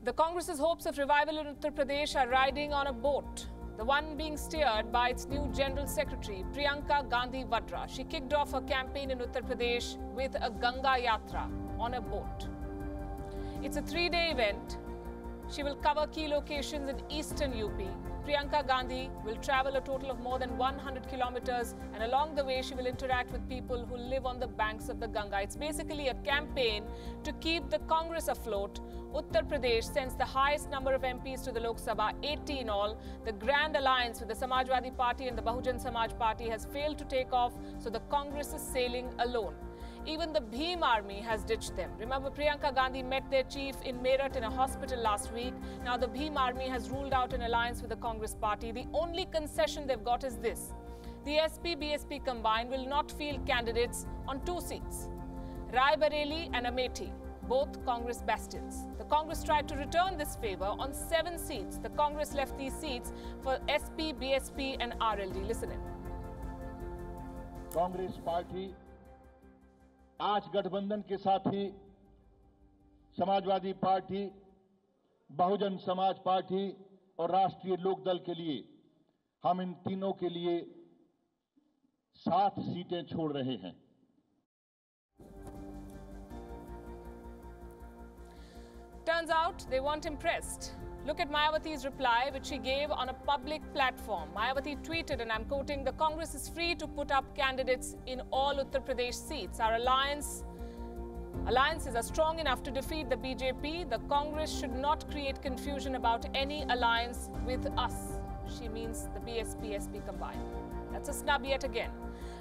The Congress's hopes of revival in Uttar Pradesh are riding on a boat. The one being steered by its new General Secretary, Priyanka Gandhi Vadra. She kicked off her campaign in Uttar Pradesh with a Ganga Yatra on a boat. It's a 3-day event. She will cover key locations in eastern UP. Priyanka Gandhi will travel a total of more than 100 kilometers, and along the way she will interact with people who live on the banks of the Ganga. It's basically a campaign to keep the Congress afloat. Uttar Pradesh sends the highest number of MPs to the Lok Sabha, 80 in all. The grand alliance with the Samajwadi Party and the Bahujan Samaj Party has failed to take off, so the Congress is sailing alone. Even the Bhim army has ditched them. Remember, Priyanka Gandhi met their chief in Meerut in a hospital last week. Now the Bhim army has ruled out an alliance with the Congress party. The only concession they've got is this: the SP-BSP combined will not field candidates on 2 seats, Rai Bareli and Amethi, both Congress bastions. The Congress tried to return this favor on 7 seats. The Congress left these seats for SP, BSP and RLD. Listen in. Congress party आज गठबंधन के साथ ही Samajwadi party, Bahujan Samaj party और राष्ट्रीय लोकदल के लिए हम इन तीनों के लिए 7 सीटें छोड़ रहे हैं. Turns out they weren't impressed. Look at Mayawati's reply, which she gave on a public platform. Mayawati tweeted, and I'm quoting, "The Congress is free to put up candidates in all Uttar Pradesh seats. Our alliances are strong enough to defeat the BJP. The Congress should not create confusion about any alliance with us." She means the BSP-SP combined. That's a snub yet again.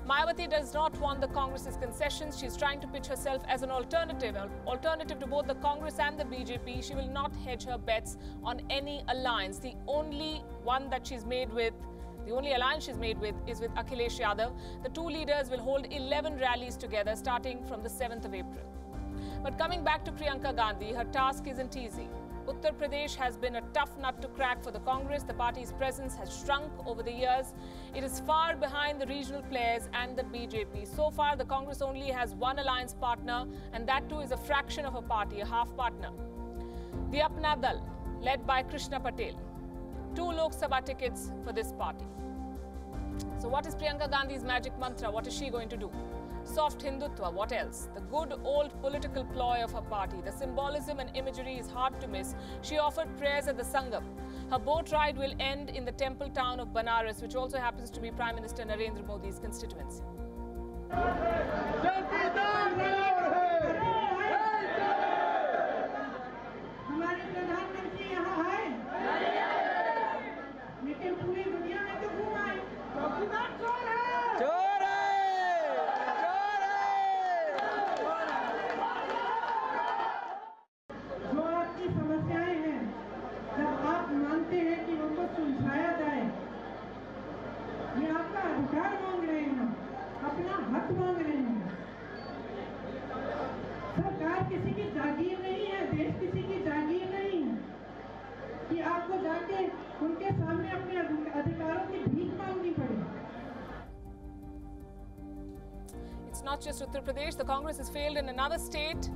Mayawati does not want the Congress's concessions. She's trying to pitch herself as an alternative to both the Congress and the BJP. She will not hedge her bets on any alliance. The only alliance she's made with is with Akhilesh Yadav. The 2 leaders will hold 11 rallies together starting from the 7th of April. But coming back to Priyanka Gandhi, her task isn't easy. Uttar Pradesh has been a tough nut to crack for the Congress. The party's presence has shrunk over the years. It is far behind the regional players and the BJP. So far, the Congress only has one alliance partner, and that too is a fraction of a party, a half partner. The Apna Dal, led by Krishna Patel. 2 Lok Sabha tickets for this party. So what is Priyanka Gandhi's magic mantra? What is she going to do? Soft Hindutva, what else? The good old political ploy of her party. The symbolism and imagery is hard to miss. She offered prayers at the Sangam. Her boat ride will end in the temple town of Banaras, which also happens to be Prime Minister Narendra Modi's constituency. सुलझाया जाए, ये आपका अधिकार मांग रहे हैं, अपना हक मांग रहे हैं. सरकार किसी की जागीर नहीं है, देश किसी की जागीर नहीं है कि आपको जाके उनके सामने अपने अधिकारों की भीख मांगनी पड़े. It's not just Uttar Pradesh. The Congress has failed in another state,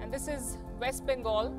and this is West Bengal.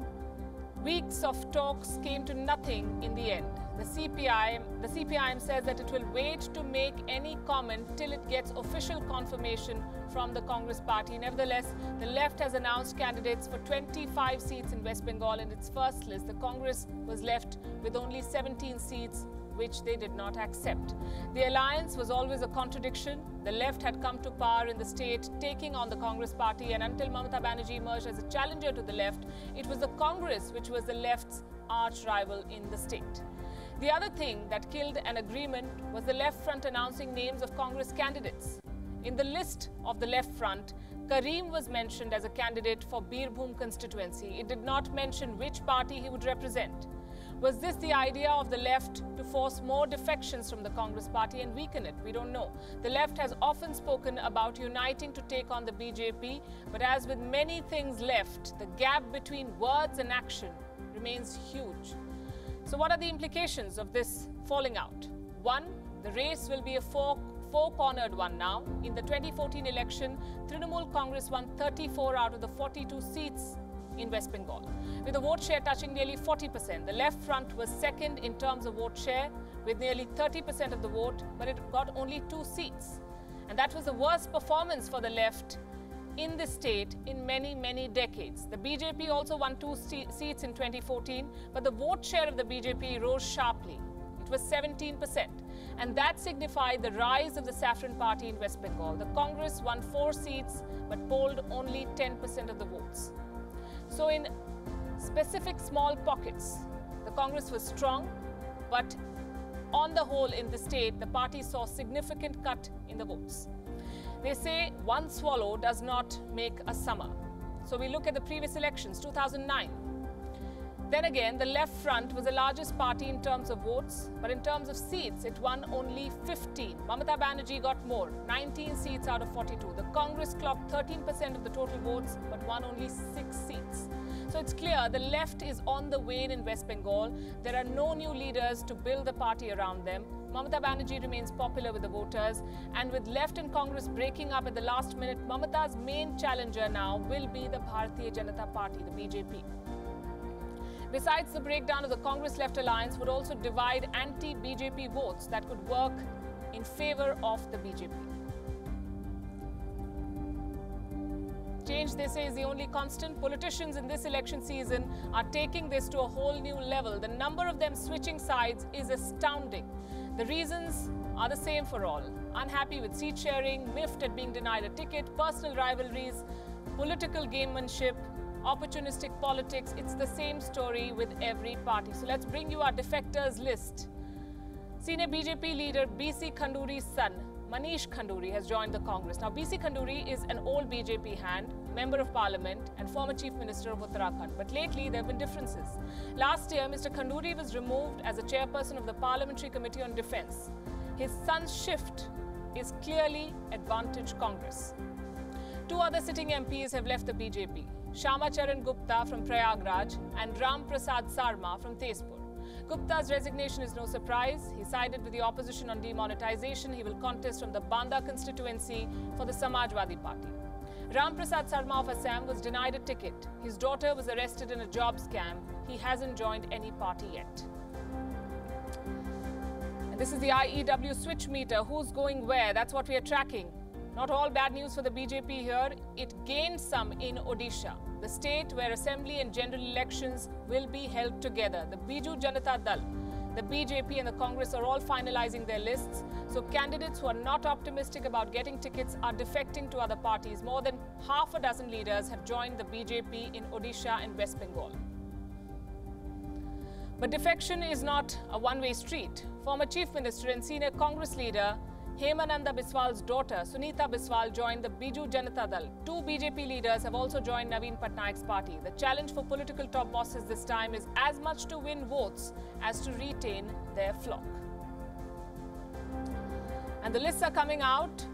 Weeks of talks came to nothing in the end. The CPIM says that it will wait to make any comment till it gets official confirmation from the Congress party. Nevertheless, the left has announced candidates for 25 seats in West Bengal in its first list. The Congress was left with only 17 seats, which they did not accept. The alliance was always a contradiction. The left had come to power in the state, taking on the Congress party, and until Mamata Banerjee emerged as a challenger to the left, it was the Congress which was the left's arch rival in the state. The other thing that killed an agreement was the left front announcing names of Congress candidates. In the list of the left front, Karim was mentioned as a candidate for Birbhum constituency. It did not mention which party he would represent. Was this the idea of the left to force more defections from the Congress party and weaken it? We don't know. The left has often spoken about uniting to take on the BJP, but as with many things left, the gap between words and action remains huge. So what are the implications of this falling out? One, the race will be a four-cornered one now. In the 2014 election, Trinamool Congress won 34 out of the 42 seats in West Bengal. With the vote share touching nearly 40%, the left front was second in terms of vote share with nearly 30% of the vote, but it got only 2 seats. And that was the worst performance for the left in the state in many, many decades. The BJP also won 2 seats in 2014, but the vote share of the BJP rose sharply. It was 17%, and that signified the rise of the Saffron Party in West Bengal. The Congress won 4 seats, but polled only 10% of the votes. So in specific small pockets, the Congress was strong, but on the whole in the state, the party saw significant cut in the votes. They say one swallow does not make a summer. So we look at the previous elections, 2009. Then again, the left front was the largest party in terms of votes, but in terms of seats, it won only 15. Mamata Banerjee got more, 19 seats out of 42. The Congress clocked 13% of the total votes, but won only 6 seats. So it's clear the left is on the wane in West Bengal. There are no new leaders to build the party around them. Mamata Banerjee remains popular with the voters, and with left and Congress breaking up at the last minute, Mamata's main challenger now will be the Bharatiya Janata Party, the BJP. Besides, the breakdown of the Congress-left alliance would also divide anti-BJP votes that could work in favor of the BJP. Change, they say, is the only constant. Politicians in this election season are taking this to a whole new level. The number of them switching sides is astounding. The reasons are the same for all. Unhappy with seat sharing, miffed at being denied a ticket, personal rivalries, political gamemanship, opportunistic politics. It's the same story with every party. So let's bring you our defectors list. Senior BJP leader B.C. Khanduri's son, Manish Khanduri, has joined the Congress. Now, B.C. Khanduri is an old BJP hand, member of parliament and former chief minister of Uttarakhand. But lately, there have been differences. Last year, Mr. Khanduri was removed as a chairperson of the Parliamentary Committee on Defence. His son's shift is clearly advantage Congress. 2 other sitting MPs have left the BJP. Shama Charan Gupta from Prayagraj and Ram Prasad Sharma from Tezpur. Gupta's resignation is no surprise. He sided with the opposition on demonetization. He will contest from the Banda constituency for the Samajwadi Party. Ram Prasad Sharma of Assam was denied a ticket. His daughter was arrested in a job scam. He hasn't joined any party yet. And this is the IEW switch meter. Who's going where? That's what we are tracking. Not all bad news for the BJP here. It gained some in Odisha, the state where assembly and general elections will be held together. The Biju Janata Dal, the BJP and the Congress are all finalizing their lists. So candidates who are not optimistic about getting tickets are defecting to other parties. More than half a dozen leaders have joined the BJP in Odisha and West Bengal. But defection is not a one-way street. Former Chief Minister and senior Congress leader Hemananda Biswal's daughter, Sunita Biswal, joined the Biju Janata Dal. 2 BJP leaders have also joined Naveen Patnaik's party. The challenge for political top bosses this time is as much to win votes as to retain their flock. And the lists are coming out.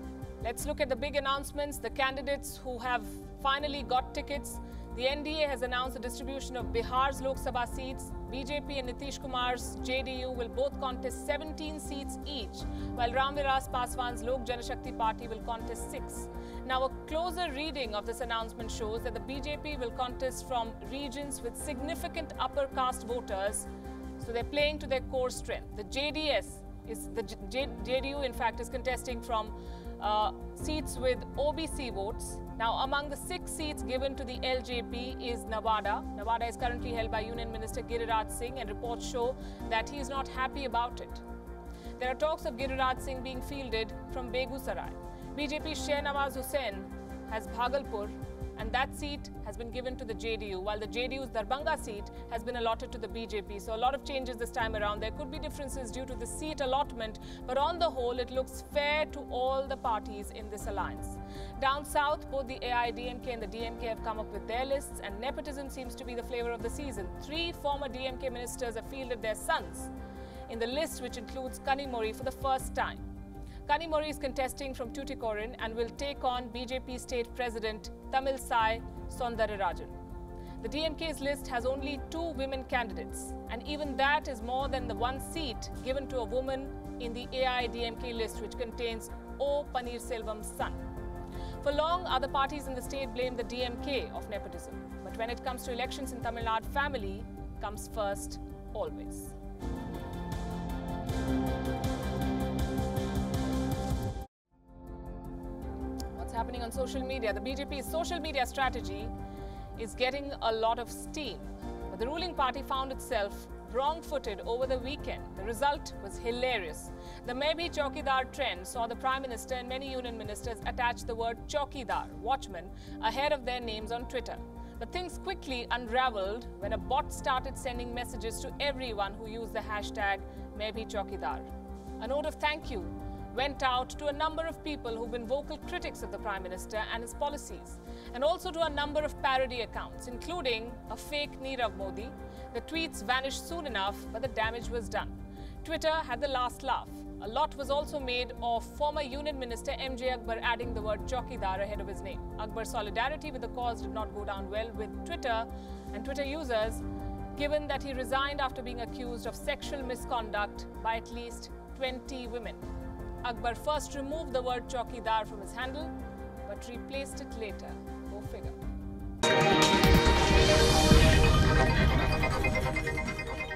Let's look at the big announcements. The candidates who have finally got tickets. The NDA has announced the distribution of Bihar's Lok Sabha seats. BJP and Nitish Kumar's JDU will both contest 17 seats each, while Ramvilas Paswan's Lok Janashakti Party will contest 6. Now, a closer reading of this announcement shows that the BJP will contest from regions with significant upper caste voters, so they're playing to their core strength. The JDU, in fact, is contesting from seats with OBC votes. Now, among the 6 seats given to the LJP is Nawada. Nawada is currently held by Union Minister Giriraj Singh, and reports show that he is not happy about it. There are talks of Giriraj Singh being fielded from Begusarai. BJP's Shehnawaz Hussain has Bhagalpur, and that seat has been given to the JDU, while the JDU's Darbhanga seat has been allotted to the BJP. So a lot of changes this time around. There could be differences due to the seat allotment, but on the whole, it looks fair to all the parties in this alliance. Down south, both the AIDMK and the DMK have come up with their lists, and nepotism seems to be the flavor of the season. 3 former DMK ministers have fielded their sons in the list, which includes Kanimori for the first time. Kanimori is contesting from Tuticorin and will take on BJP State President Tamilsai Soundararajan. The DMK's list has only 2 women candidates, and even that is more than the 1 seat given to a woman in the AIDMK list, which contains O. Paneerselvam's son. For long, other parties in the state blamed the DMK of nepotism. But when it comes to elections in Tamil Nadu, family comes first, always. What's happening on social media? The BJP's social media strategy is getting a lot of steam. But the ruling party found itself wrong-footed over the weekend. The result was hilarious. The Maybe Chaukidar trend saw the Prime Minister and many union ministers attach the word Chaukidar, watchman, ahead of their names on Twitter. But things quickly unraveled when a bot started sending messages to everyone who used the hashtag Maybe Chaukidar. A note of thank you went out to a number of people who've been vocal critics of the Prime Minister and his policies, and also to a number of parody accounts, including a fake Nirav Modi. The tweets vanished soon enough, but the damage was done. Twitter had the last laugh. A lot was also made of former Union Minister MJ Akbar adding the word Chaukidar ahead of his name. Akbar's solidarity with the cause did not go down well with Twitter and Twitter users, given that he resigned after being accused of sexual misconduct by at least 20 women. Akbar first removed the word Chaukidar from his handle, but replaced it later. Go figure.